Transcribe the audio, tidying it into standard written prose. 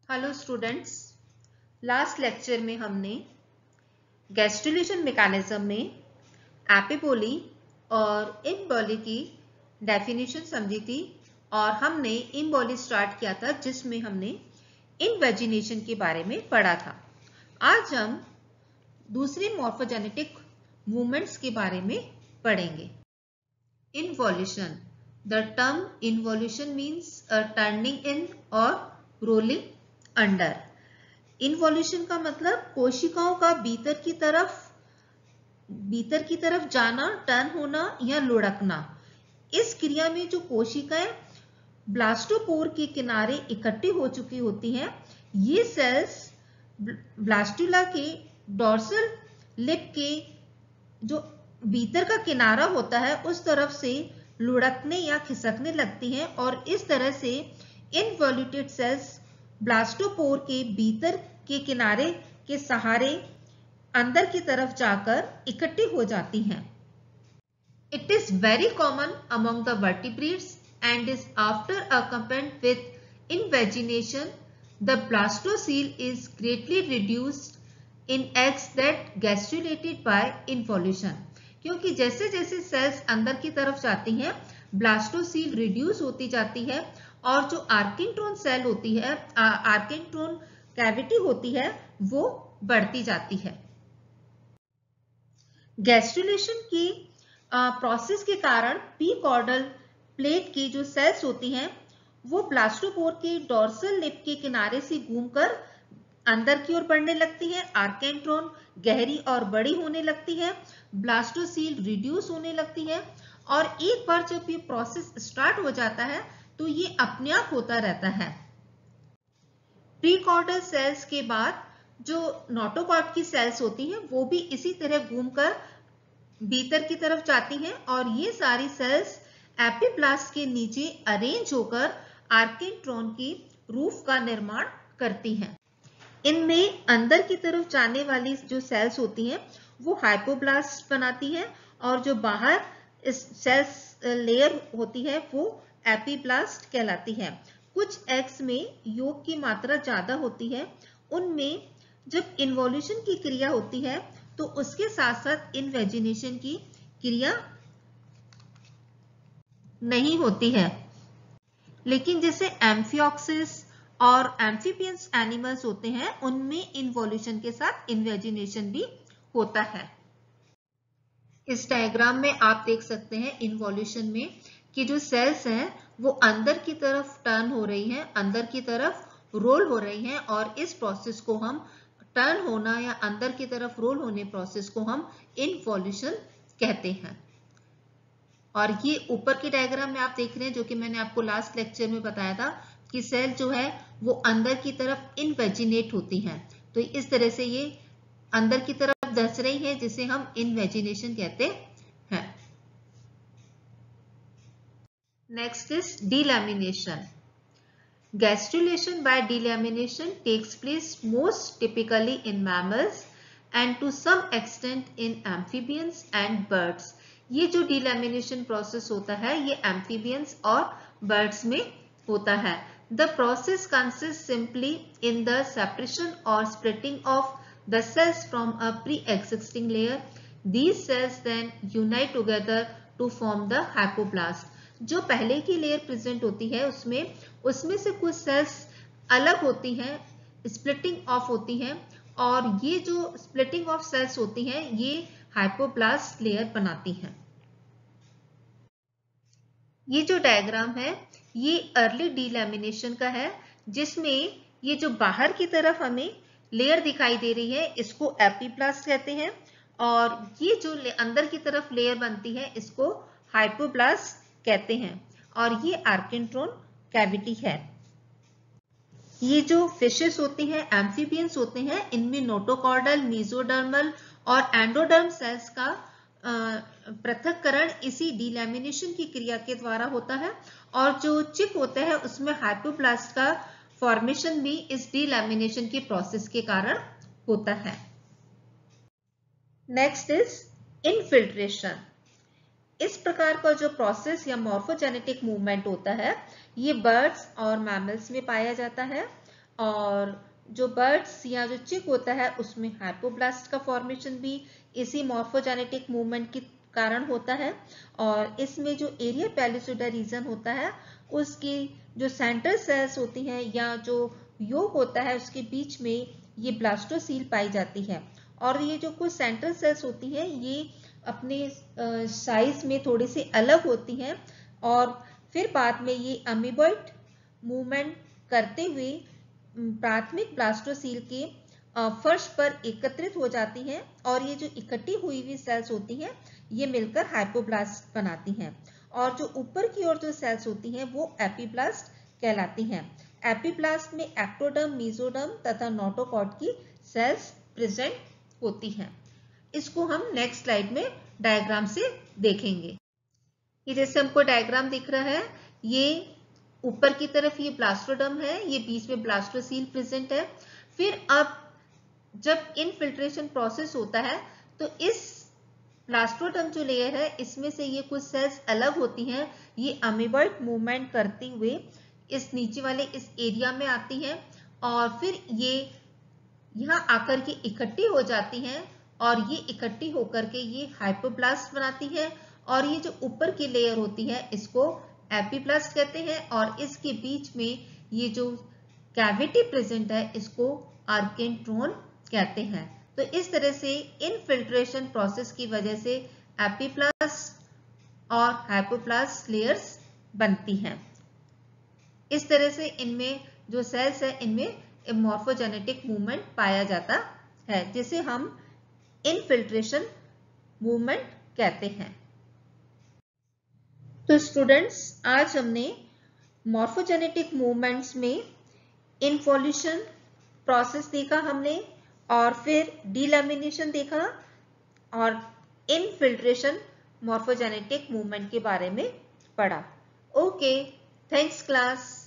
Hello students, last lecture में हमने gastrulation mechanism में एपिबोली और इम्बोली की डेफिनेशन समझी थी और हमने इम्बोली स्टार्ट किया था जिसमें हमने इनवेजिनेशन के बारे में पढ़ा था। आज हम दूसरी मॉर्फोजेनेटिक मूवमेंट्स के बारे में पढ़ेंगे। Involution, the term involution means turning इन और रोलिंग अंडर। इन्वोल्यूशन का मतलब कोशिकाओं का भीतर की तरफ जाना, टर्न होना या लुढ़कना। इस क्रिया में जो कोशिकाएं ब्लास्टोपोर के किनारे इकट्ठी हो चुकी होती हैं, ये सेल्स ब्लास्टुला के डोर्सल लिप के जो भीतर का किनारा होता है उस तरफ से लुढ़कने या खिसकने लगती हैं और इस तरह से इनवोल्यूटेड सेल्स ब्लास्टोपोर के भीतर के किनारे के सहारे अंदर की तरफ जाकर इकट्ठी हो जाती हैं। It is very common among the vertebrates and is after accompanied with invagination. The blastocele is greatly reduced in eggs that gastrulated by involution. क्योंकि जैसे जैसे सेल्स अंदर की तरफ जाती हैं, ब्लास्टोसील रिड्यूस होती जाती है और जो आर्किंट्रोन सेल होती है, आर्किंट्रोन कैविटी होती है, वो बढ़ती जाती है। गैस्ट्रुलेशन की प्रोसेस के कारण पी कॉर्डल प्लेट की जो सेल्स होती हैं वो ब्लास्टोपोर के डोर्सल लिप के किनारे से घूमकर अंदर की ओर बढ़ने लगती है। आर्केंट्रोन गहरी और बड़ी होने लगती है, ब्लास्टोसील रिड्यूस होने लगती है और एक बार जब ये प्रोसेस स्टार्ट हो जाता है तो ये अपने आप होता रहता है। प्रीकॉर्डल सेल्स के बाद जो नोटोकॉर्ड की सेल्स होती हैं वो भी इसी तरह घूमकर भीतर की तरफ जाती हैं और ये सारी सेल्स एपिब्लास्ट के नीचे अरेंज होकर आर्केंट्रोन की रूफ का निर्माण करती हैं। इनमें अंदर की तरफ जाने वाली जो सेल्स होती हैं वो हाइपोब्लास्ट बनाती हैं और जो बाहर इस सेल्स लेयर होती है वो एपिब्लास्ट कहलाती है। कुछ एग्स में योग की मात्रा ज्यादा होती है, उनमें जब इन्वोल्यूशन की क्रिया होती है तो उसके साथ साथ इनवेजिनेशन की क्रिया नहीं होती है। लेकिन जैसे एम्फिऑक्सिस और एम्फीबियंस एनिमल्स होते हैं उनमें इन्वोल्यूशन के साथ इनवेजिनेशन भी होता है। इस डायग्राम में आप देख सकते हैं इन्वोल्यूशन में कि जो सेल्स हैं वो अंदर की तरफ टर्न हो रही हैं, अंदर की तरफ रोल हो रही हैं और इस प्रोसेस को हम टर्न होना या अंदर की तरफ रोल होने प्रोसेस को हम इन्वोल्यूशन कहते हैं। और ये ऊपर की डायग्राम में आप देख रहे हैं जो कि मैंने आपको लास्ट लेक्चर में बताया था कि सेल जो है वो अंदर की तरफ इनवेजिनेट होती हैं, तो इस तरह से ये अंदर की तरफ धंस रही है जिसे हम इनवेजिनेशन कहते हैं। Next is delamination. Gastrulation by delamination takes place most typically in mammals and to some extent in amphibians and birds. ये जो डिलैमिनेशन प्रोसेस होता है ये एम्फीबियंस और बर्ड्स में होता है। The process consists simply in the separation or splitting of the cells from a pre-existing layer. These cells then unite together to form the hypoblast. जो पहले की लेयर प्रेजेंट होती है उसमें से कुछ सेल्स अलग होती हैं, स्प्लिटिंग ऑफ होती हैं और ये जो स्प्लिटिंग ऑफ सेल्स होती हैं ये हाइपोब्लास्ट लेयर बनाती हैं। ये जो डायग्राम है ये अर्ली डिलैमिनेशन का है जिसमें ये जो बाहर की तरफ हमें लेयर दिखाई दे रही है इसको एपिब्लास्ट कहते हैं और ये जो अंदर की तरफ लेयर बनती है इसको हाइपोब्लास्ट कहते हैं और ये आर्केंट्रोन कैविटी है। ये जो फिशेस होती हैं, एम्फीबियंस होते हैं, इनमें नोटोकॉर्डल, मेसोडर्मल और एंडोडर्म सेल्स का पृथक्करण इसी डिलैमिनेशन की क्रिया के द्वारा होता है और जो चिप होता है उसमें हाइपोब्लास्ट का फॉर्मेशन भी इस डिलैमिनेशन के प्रोसेस के कारण होता है। Next is infiltration. इस प्रकार का जो प्रोसेस या मॉर्फोजेनेटिक मूवमेंट होता है ये बर्ड्स और मैमल्स में पाया जाता है और जो बर्ड्स या जो चिक होता है उसमें हाइपोब्लास्ट का फॉर्मेशन भी इसी मॉर्फोजेनेटिक मूवमेंट के कारण होता है। और इसमें जो एरिया पैलिसोइडा रीजन होता है उसकी जो सेंट्रल सेल्स होती हैं या जो योग होता है उसके बीच में ये ब्लास्टोसील पाई जाती है। और ये जो कुछ सेंट्रल सेल्स होती हैं ये अपने साइज में थोड़ी सी अलग होती हैं और फिर बाद में ये अमीबॉइड मूवमेंट करते हुए प्राथमिक ब्लास्टोसील के फर्श पर एकत्रित हो जाती हैं और ये जो इकट्ठी हुई हुई सेल्स होती हैं ये मिलकर हाइपोब्लास्ट बनाती हैं। और जो ऊपर की ओर जो सेल्स होती हैं वो एपीब्लास्ट कहलाती हैं। एपीब्लास्ट में एक्टोडर्म, मेसोडर्म तथा नोटोकॉट की सेल्स प्रेजेंट होती हैं। इसको हम नेक्स्ट स्लाइड में डायग्राम से देखेंगे। ये जैसे हमको डायग्राम दिख रहा है, ये ऊपर की तरफ ये ब्लास्टोडर्म है, ये बीच में ब्लास्टोसील प्रेजेंट है। फिर अब जब इनफिल्ट्रेशन प्रोसेस होता है तो इस ब्लास्टोडर्म जो लेयर है इसमें से ये कुछ सेल्स अलग होती हैं, ये अमीबॉइड मूवमेंट करते हुए इस नीचे वाले इस एरिया में आती हैं और फिर ये यहाँ आकर के इकट्ठी हो जाती हैं और ये इकट्ठी होकर के ये हाइपोब्लास्ट बनाती है। और ये जो ऊपर की लेयर होती है इसको एपीब्लास्ट कहते हैं और इसके बीच में ये जो कैविटी प्रेजेंट है इसको आर्केंट्रोन कहते हैं। तो इस तरह से इनफिल्ट्रेशन प्रोसेस की वजह से एपीब्लास्ट और हाइपोब्लास्ट लेयर्स बनती हैं। इस तरह से इनमें जो सेल्स है इनमें मॉर्फोजेनेटिक मूवमेंट पाया जाता है जिसे हम इनफिल्ट्रेशन मूवमेंट कहते हैं। तो स्टूडेंट्स, आज हमने मॉर्फोजेनेटिक मूवमेंट्स में इनवॉल्यूशन प्रोसेस देखा हमने और फिर डीलैमिनेशन देखा और इनफिल्ट्रेशन मॉर्फोजेनेटिक मूवमेंट के बारे में पढ़ा। Okay, thanks class.